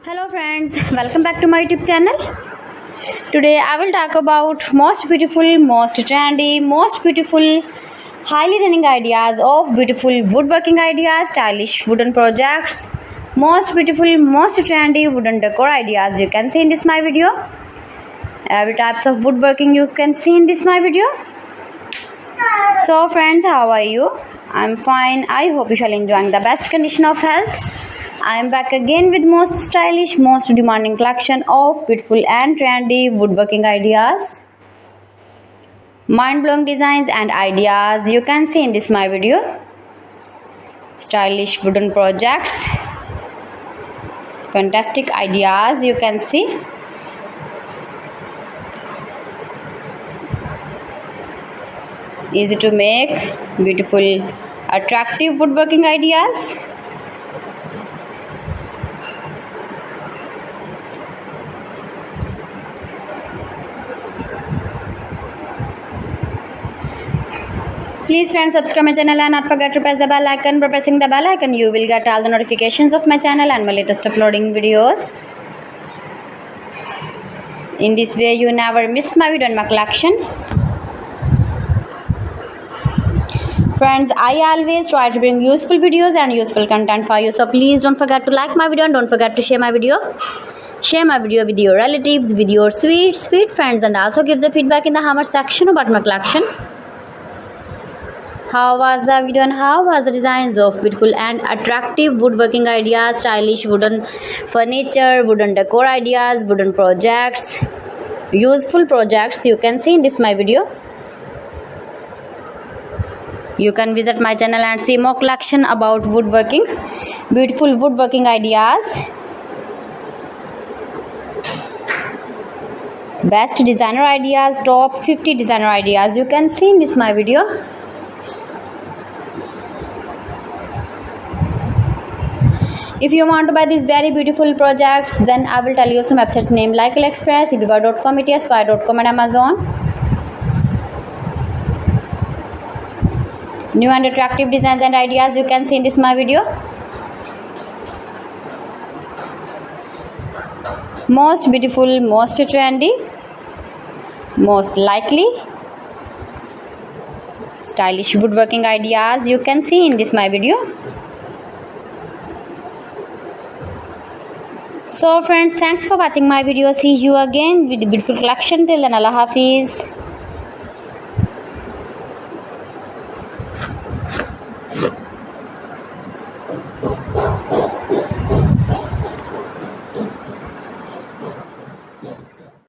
Hello friends, welcome back to my YouTube channel. Today I will talk about most beautiful, most trendy, most beautiful, highly running ideas of beautiful woodworking ideas, stylish wooden projects, most beautiful, most trendy wooden decor ideas you can see in this my video. Every types of woodworking you can see in this my video. So friends, how are you? I'm fine. I hope you shall enjoying the best condition of health. I am back again with most stylish, most demanding collection of beautiful and trendy woodworking ideas, mind-blowing designs and ideas you can see in this my video. Stylish wooden projects, fantastic ideas you can see. Easy to make, beautiful, attractive woodworking ideas. Please friends, subscribe my channel and not forget to press the bell icon. By pressing the bell icon you will get all the notifications of my channel and my latest uploading videos. In this way you never miss my video and my collection. Friends, I always try to bring useful videos and useful content for you, so please don't forget to like my video and don't forget to share my video. Share my video with your relatives, with your sweet friends, and also give the feedback in the comment section about my collection. How was the video and how was the designs of beautiful and attractive woodworking ideas, stylish wooden furniture, wooden decor ideas, wooden projects, useful projects you can see in this my video. You can visit my channel and see more collection about woodworking, beautiful woodworking ideas, best designer ideas, top 50 designer ideas you can see in this my video. If you want to buy these very beautiful projects, then I will tell you some websites name like AliExpress, eBay.com, ETSY.com and Amazon. New and attractive designs and ideas you can see in this my video. Most beautiful, most trendy, most likely, stylish woodworking ideas you can see in this my video. So friends, thanks for watching my video. See you again with the beautiful collection. Till then, Allah Hafiz.